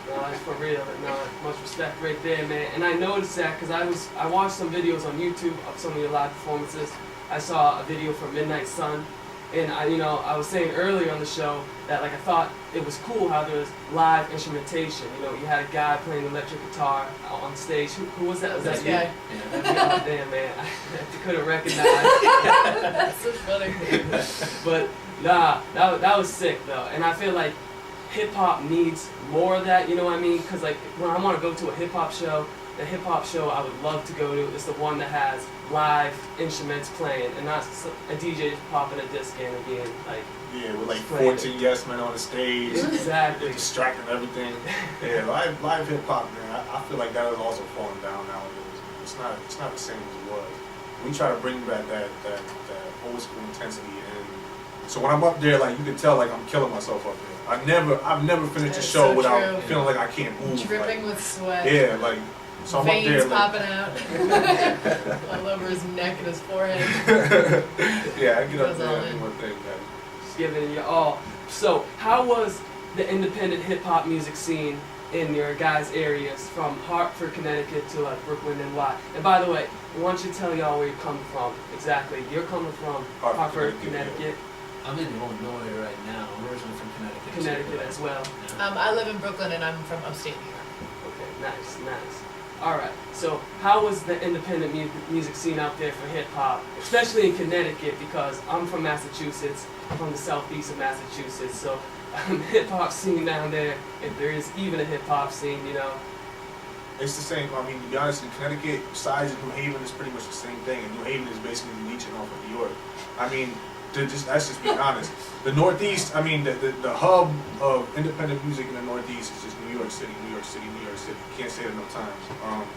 No, that's for real. No, much respect right there, man. And I noticed that because I watched some videos on YouTube of some of your live performances. I saw a video from Midnight Sun, and I was saying earlier on the show that like I thought it was cool how there was live instrumentation. You had a guy playing electric guitar on stage. Who was that? Was that you? Guy. Yeah, God damn, man. I couldn't recognize. That's so funny. But nah, that was sick though, and I feel like hip hop needs more of that. You know what I mean? Because like when I want to go to a hip hop show, the hip hop show I would love to go to is the one that has live instruments playing and not a DJ just popping a disc in and being like. Yeah, with like 14 yes men on the stage. Exactly. Distracting everything. Yeah, live hip hop, man. I feel like that is also falling down nowadays. It's not the same as it was. We try to bring back that old school intensity, and so when I'm up there, like you can tell, like I'm killing myself up there. I've never finished a show without feeling like I can't move. Dripping like, with sweat. Yeah, like so I'm Veins up there, popping out all over his neck and his forehead. Yeah, I get up Goes there all and do in. my thing, man. Just giving it your all. So how was the independent hip hop music scene in your guys' areas from Hartford, Connecticut to like Brooklyn and why? And by the way, why don't you tell y'all where you're coming from exactly? You're coming from Hartford, Connecticut. I'm in Illinois right now. I'm originally from Connecticut. Connecticut as well. Yeah. I live in Brooklyn and I'm from upstate New York. Okay, nice. Alright, so how was the independent music scene out there for hip hop, especially in Connecticut, because I'm from Massachusetts, I'm from the southeast of Massachusetts, so hip hop scene down there, if there is even a hip hop scene, It's the same. I mean, to be honest, in Connecticut, besides New Haven, is pretty much the same thing. And New Haven is basically leeching off of New York. I mean, let's just be honest. The Northeast, I mean, the hub of independent music in the Northeast is just New York City, New York City, New York City. Can't say it enough times.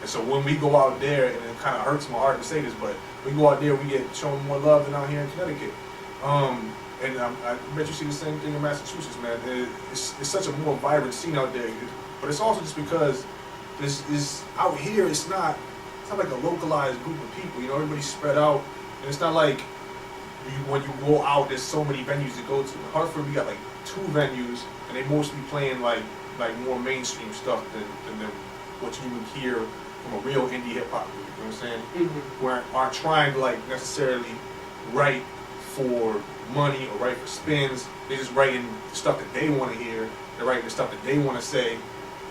And so when we go out there, and it kind of hurts my heart to say this, but we go out there, we get shown more love than out here in Connecticut. And I bet you see the same thing in Massachusetts, man. It's such a more vibrant scene out there. But it's also just because this is out here. It's not like a localized group of people. Everybody's spread out, and it's not like when you go out, there's so many venues to go to. In Hartford, we got like 2 venues, and they mostly playing like more mainstream stuff than what you would hear from a real indie hip hop group. You know what I'm saying? Mm-hmm. Who aren't trying to like necessarily write for money or write for spins. They're just writing the stuff that they want to hear. They're writing the stuff that they want to say.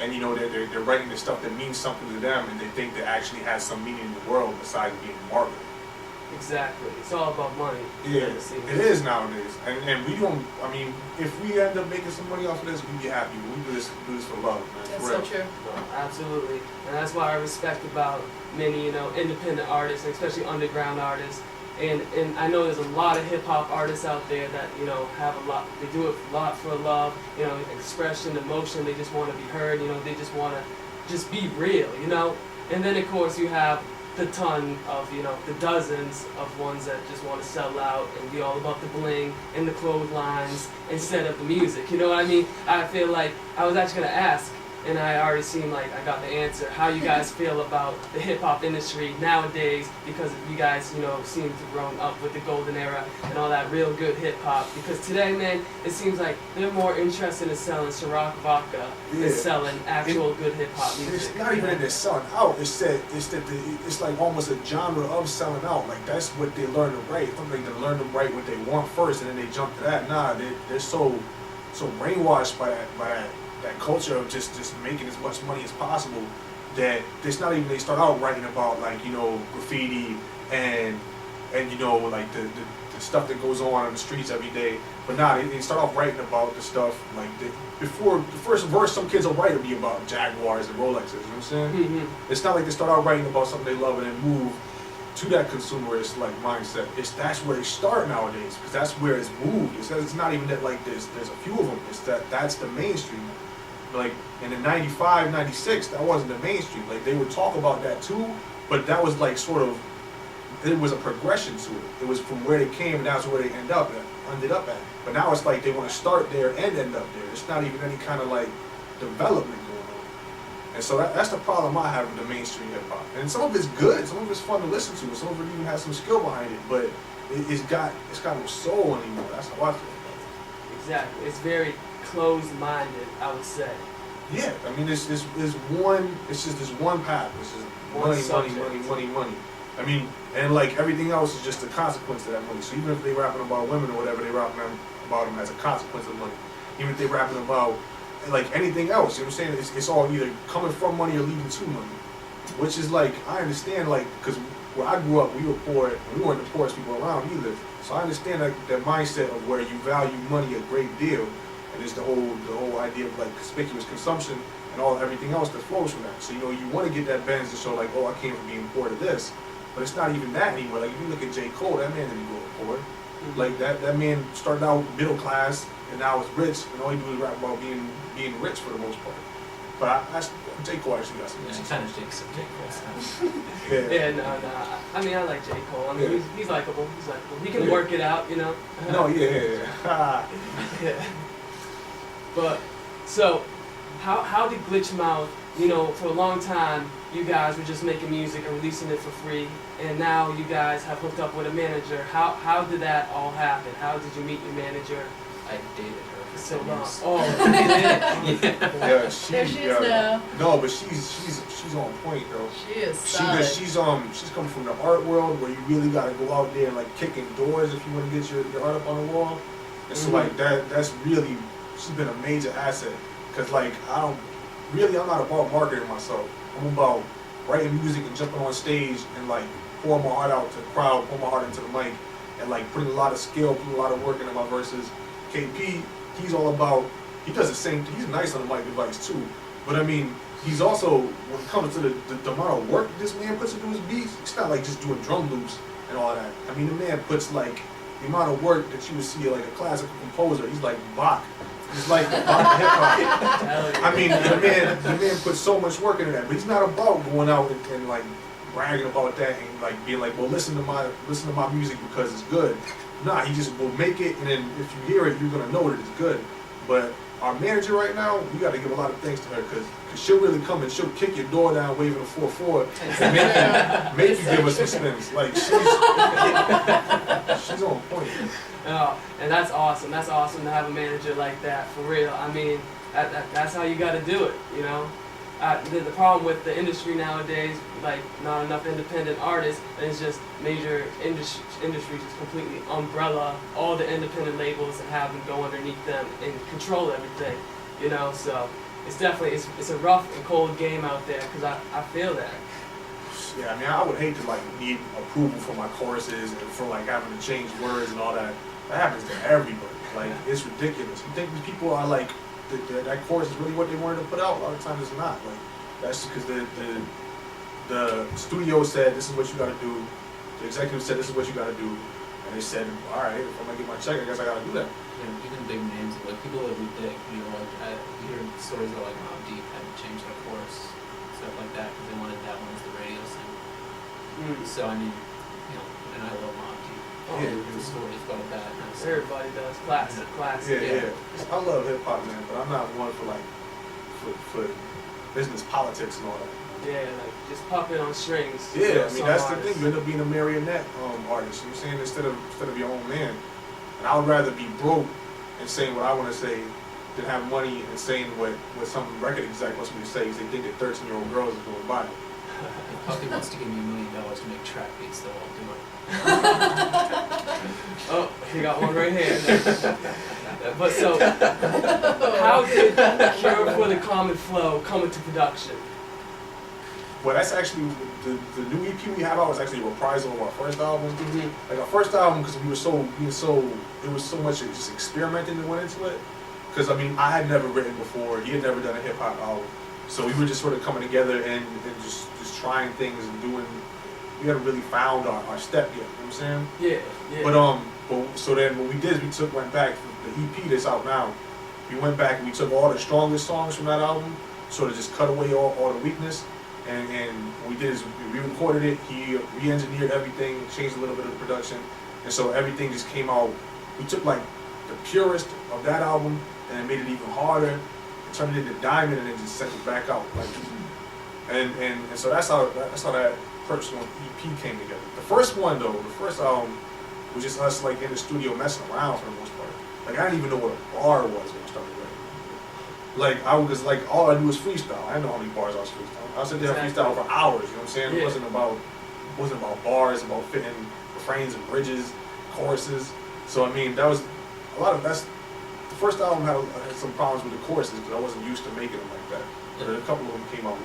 And they're writing the stuff that means something to them, and they think that actually has some meaning in the world besides being marketed. Exactly. It's all about money. Yeah, it is nowadays. And we don't. I mean, if we end up making some money off of this, we'd be happy. We do this for love, man. That's for so real. true. Well, absolutely. And that's why I respect about many, independent artists, and especially underground artists. And I know there's a lot of hip hop artists out there that have a lot. They do it a lot for love, expression, emotion. They just want to be heard. They just want to just be real. And then of course you have the ton of the dozens of ones that just want to sell out and be all about the bling and the clotheslines instead of the music. You know what I mean? I feel like I was actually gonna ask, and I already seem like I got the answer. How you guys feel about the hip hop industry nowadays? Because you guys, seem to have grown up with the golden era and all that real good hip hop. Because today, man, it seems like they're more interested in selling Ciroc vodka than selling actual good hip hop music. It's not even that they're selling out. It's like almost a genre of selling out. Like that's what they learn to write. It's like they learn to write what they want first, and then they jump to that. Nah, they're so brainwashed by that culture of just making as much money as possible that it's not even they start out writing about like graffiti and like the stuff that goes on the streets every day, but they start off writing about the stuff like before the first verse some kids will write will be about Jaguars and Rolexes, you know what I'm saying? Mm-hmm. It's not like they start out writing about something they love and then move to that consumerist like mindset. That's where they start nowadays because that's where it's moved. It's not even that like there's a few of them. It's that's the mainstream. Like in the 95, 96, that wasn't the mainstream. Like they would talk about that too, but that was like sort of, it was a progression to it. It was from where they came and that's where they ended up at. But now it's like they want to start there and end up there. It's not even any kind of like development going on. And so that's the problem I have with the mainstream hip hop. And some of it's good, some of it's fun to listen to, some of it even has some skill behind it, but it's got no soul anymore. That's how I feel about it. Exactly. It's very closed-minded, I would say. Yeah, I mean, it's just this one path. It's just One money, subject. money. I mean, and like everything else is just a consequence of that money. So even if they rapping about women or whatever, they rapping about them as a consequence of money. Even if they rapping about like anything else, you know what I'm saying? It's all either coming from money or leading to money. Which is like, I understand, like, because where I grew up, we were poor, and we weren't the poorest people around either. So I understand that mindset of where you value money a great deal, and it's the whole idea of like conspicuous consumption and everything else that flows from that. So you know, you want to get that Benz to show like, oh, I came from being poor to this, but it's not even that anymore. Like if you look at J. Cole, that man didn't grow up poor. Mm-hmm. Like that man started out middle class and now is rich, and all he do is rap about being rich for the most part. But J. Cole actually got some. Yeah, kind of takes some J. Cole stuff. Yeah, no. I mean, I like J. Cole. I mean, Yeah. he's likable. He's likable. He can Yeah. work it out, you know. No, yeah. Yeah. But so, how did Glitchmouth? You know, for a long time, you guys were just making music and releasing it for free, and now you guys have hooked up with a manager. How did that all happen? How did you meet your manager? I dated her for So 10 long. years. Oh, you did? Yeah. Yeah, There she is now. No, but she's on point though. She is solid. She's coming from the art world where you really gotta go out there and like kicking doors if you want to get your art up on the wall. And so like that's really, she's been a major asset. Cause like I'm not about marketing myself. I'm about writing music and jumping on stage and like pouring my heart out to the crowd, pour my heart into the mic, and like putting a lot of skill, putting a lot of work into my verses. KP, he's all about, he does the same thing. He's nice on the mic device too. But I mean, he's also, when it comes to the amount of work this man puts into his beats, it's not like just doing drum loops and all that. I mean, the man puts like, the amount of work that you would see like a classical composer, he's like Bach. He's like Bach hip hop. I mean, the man puts so much work into that, but he's not about going out and like bragging about that and like being like, well, listen to my music because it's good. Nah, he just will make it, and then if you hear it, you're gonna know that it's good. But our manager right now, we got to give a lot of thanks to her because she'll really come and she'll kick your door down waving a 4-4 and make you give us some spins. Like she's on point. Oh, and that's awesome. That's awesome to have a manager like that, for real. I mean, that's how you got to do it, you know? The problem with the industry nowadays, like not enough independent artists, is just major industry just completely umbrella all the independent labels and have them go underneath them and control everything, you know? So it's definitely, it's a rough and cold game out there because I feel that. Yeah, I mean, I would hate to like need approval for my choruses and for like having to change words and all that. That happens to everybody. Like, it's ridiculous. You think these people are like, that chorus is really what they wanted to put out? A lot of times it's not. Like, that's because the studio said this is what you got to do. The executive said this is what you got to do, and they said, all right, if I'm gonna get my check, I guess I got to do that. Yeah, even big names, like people that we dig, you know, like you hear stories about like Mobb Deep had to change their chorus, stuff like that, because they wanted that one as the radio thing. So I mean, you know, and I love Mobb Deep. Oh, Yeah. There's stories about that. And so, Everybody does. Classic. Yeah. I love hip hop, man, but I'm not one for like for business politics and all that. Yeah, like just puppet on strings. Yeah, I mean Some that's the artists. thing. You end up being a marionette artist. You know what I'm saying? Instead of your own man. And I would rather be broke and saying what I want to say than have money and saying what some record exec wants me to say because they think that 13-year-old girls are going to buy it. if Puffy wants to give me $1 million to make track beats, though, I'll do it. Oh, he got one right here. But so, how did Cure for the Common Flow come into production? Well, that's actually the new EP we have out was actually a reprisal of our first album. Mm-hmm. Like our first album, because it was so much just experimenting that went into it. Because I mean, I had never written before. He had never done a hip hop album, so we were just sort of coming together and just trying things and doing. We hadn't really found our step yet. You know what I'm saying? Yeah. But so then what we did is we went back for the EP that's out now. We went back and we took all the strongest songs from that album, sort of just cut away all the weakness. And what we did is we re-recorded it, he re-engineered everything, changed a little bit of the production, and so everything just came out. We took like the purest of that album and then made it even harder, and turned it into Diamond, and then just sent it back out. Like, and so that's how that personal EP came together. The first one though, the first album was just us like in the studio messing around for the most part. Like I didn't even know what a bar was when I started writing. like all I do is freestyle. I didn't know how many bars I was freestyling. I was sitting there freestyle for hours. You know what I'm saying? Yeah. It wasn't about bars, about fitting refrains and bridges, choruses. So I mean, that was a lot of that's. The first album had some problems with the choruses because I wasn't used to making them like that. But a couple of them came out well.